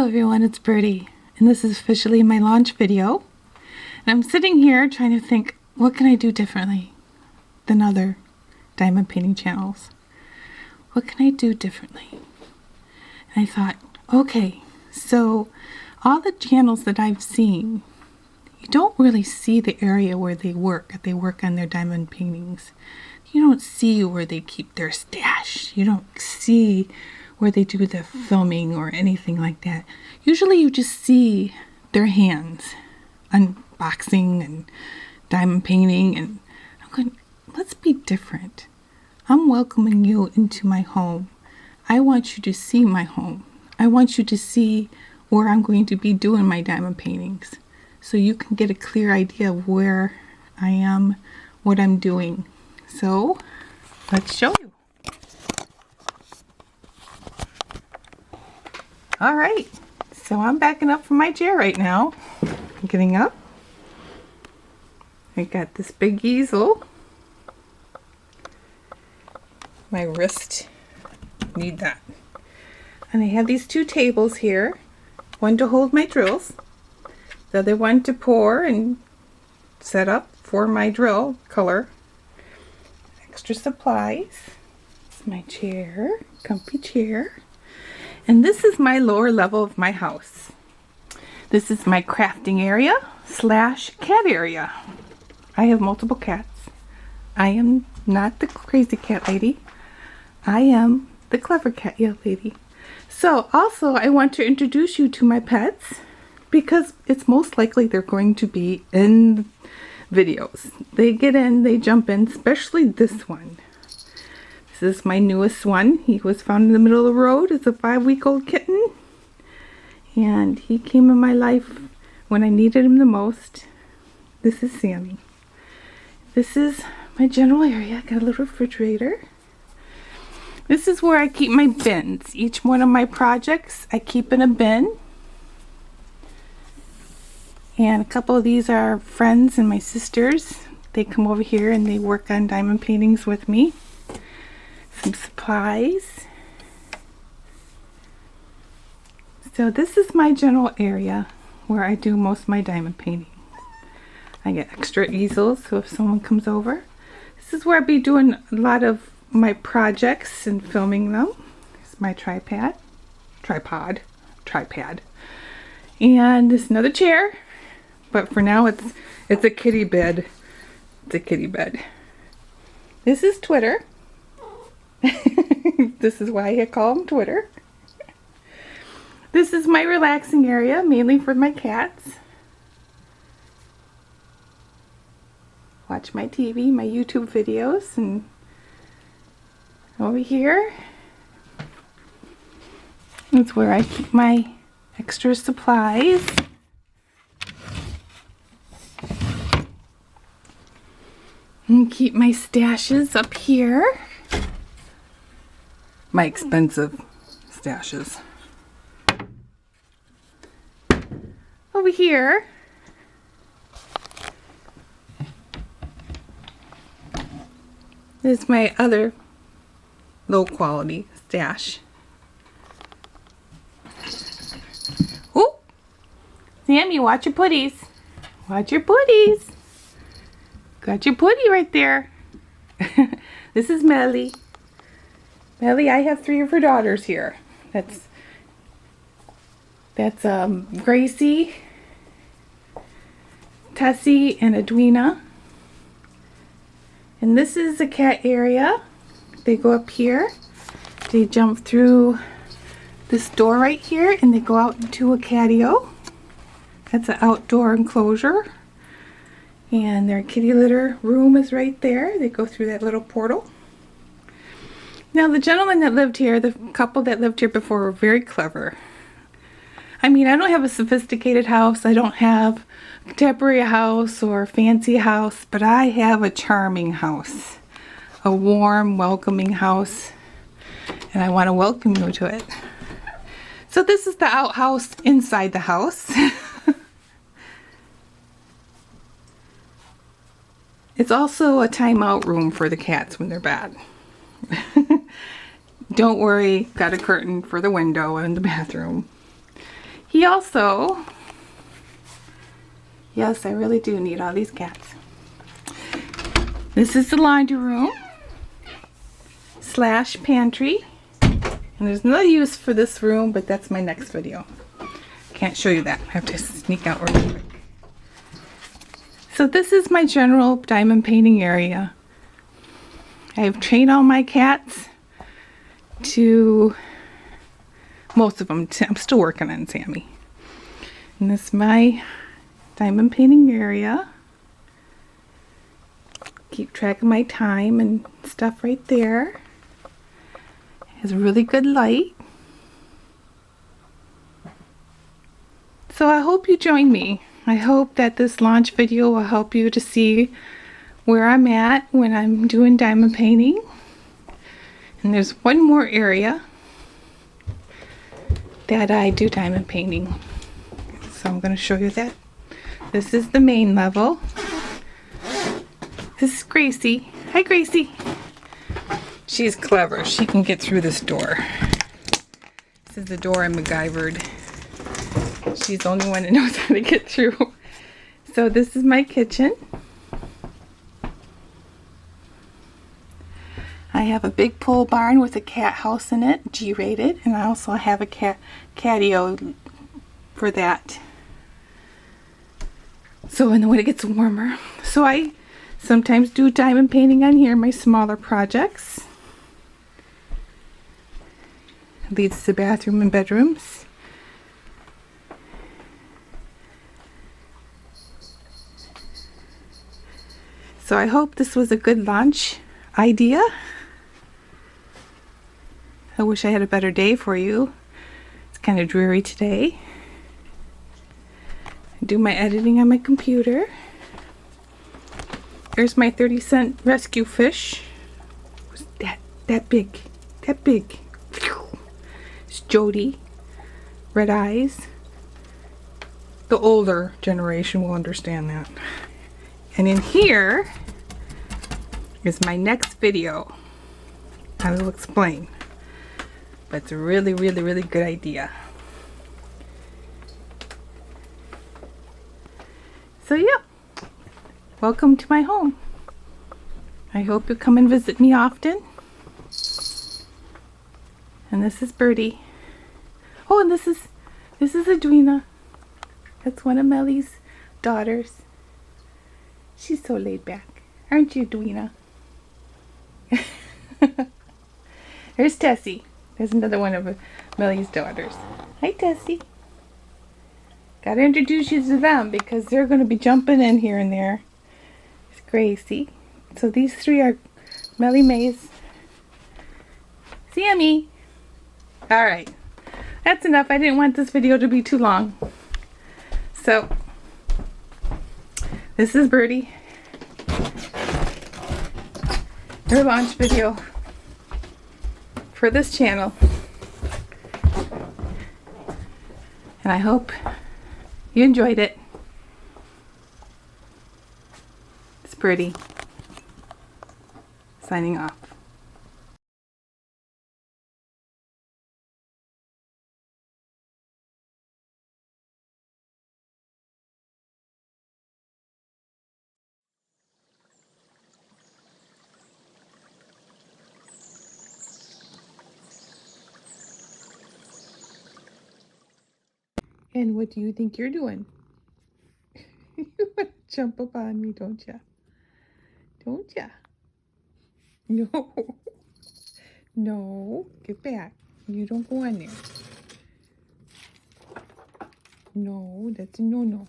Hello everyone, it's Birdie, and this is officially my launch video. And I'm sitting here trying to think, what can I do differently than other diamond painting channels? What can I do differently? And I thought, okay, so all the channels that I've seen, you don't really see the area where they work on their diamond paintings. You don't see where they keep their stash. You don't see where they do the filming or anything like that. Usually you just see their hands unboxing and diamond painting, and I'm going, let's be different. I'm welcoming you into my home. I want you to see my home. I want you to see where I'm going to be doing my diamond paintings, so you can get a clear idea of where I am, what I'm doing. So let's show you. All right, so I'm backing up from my chair right now. I'm getting up. I got this big easel. My wrist need that. And I have these two tables here. One to hold my drills. The other one to pour and set up for my drill color. Extra supplies. It's my chair, comfy chair. And this is my lower level of my house. This is my crafting area / cat area. I have multiple cats. I am not the crazy cat lady. I am the clever cat lady. So also I want to introduce you to my pets, because it's most likely they're going to be in videos. They get in, they jump in, especially this one. This is my newest one. He was found in the middle of the road as a 5-week-old kitten, and he came in my life when I needed him the most. This is Sammy. This is my general area. I got a little refrigerator. This is where I keep my bins. Each one of my projects I keep in a bin. And a couple of these are friends and my sisters. They come over here and they work on diamond paintings with me. Some supplies. So this is my general area where I do most of my diamond painting. I get extra easels, so if someone comes over, this is where I'll be doing a lot of my projects and filming them. This is my tripod. And this is another chair, but for now it's a kitty bed. It's a kitty bed. This is Twitter. This is why I call him Twitter. This is my relaxing area, mainly for my cats. Watch my TV, my YouTube videos, and over here, that's where I keep my extra supplies. And keep my stashes up here. My expensive stashes. Over here, is my other low quality stash. Oh, Sammy, watch your putties. Watch your putties. Got your putty right there. This is Melly. Melly, I have 3 of her daughters here. That's Gracie, Tessie, and Edwina. And this is the cat area. They go up here. They jump through this door right here and they go out into a catio. That's an outdoor enclosure. And their kitty litter room is right there. They go through that little portal. Now the gentleman that lived here, the couple that lived here before, were very clever. I mean, I don't have a sophisticated house. I don't have a contemporary house or a fancy house, but I have a charming house. A warm, welcoming house. And I want to welcome you to it. So this is the outhouse inside the house. It's also a timeout room for the cats when they're bad. Don't worry, got a curtain for the window in the bathroom. He also, yes, I really do need all these cats. This is the laundry room slash pantry. And there's no use for this room, but that's my next video. Can't show you that. I have to sneak out real quick. So this is my general diamond painting area. I've trained all my cats to, most of them, I'm still working on Sammy. And this is my diamond painting area. Keep track of my time and stuff right there. Has a really good light. So I hope you join me. I hope that this launch video will help you to see where I'm at when I'm doing diamond painting. And there's one more area that I do diamond painting. So I'm going to show you that. This is the main level. This is Gracie. Hi, Gracie. She's clever. She can get through this door. This is the door I MacGyvered. She's the only one that knows how to get through. So this is my kitchen. I have a big pole barn with a cat house in it, G-rated, and I also have a catio for that. So when it gets warmer. So I sometimes do diamond painting on here, my smaller projects. Leads to the bathroom and bedrooms. So I hope this was a good launch idea. I wish I had a better day for you. It's kind of dreary today. I do my editing on my computer. There's my 30-cent rescue fish. Was that big? That big. It's Jody. Red eyes. The older generation will understand that. And in here is my next video. I will explain. But it's a really, really, really good idea. So yeah, welcome to my home. I hope you come and visit me often. And this is Birdie. Oh, and this is Edwina. That's one of Melly's daughters. She's so laid back. Aren't you, Edwina? There's Tessie. There's another one of Melly's daughters. Hi, Tessie. Gotta introduce you to them because they're going to be jumping in here and there. It's Gracie. So these three are Melly Mays. Sammy. Alright. That's enough. I didn't want this video to be too long. So, this is Birdie. Her launch video for this channel. And I hope you enjoyed it. It's Birdie. Signing off. And what do you think you're doing? You want to jump up on me, don't ya? Don't ya? No. No. Get back. You don't go in there. No, that's a no-no.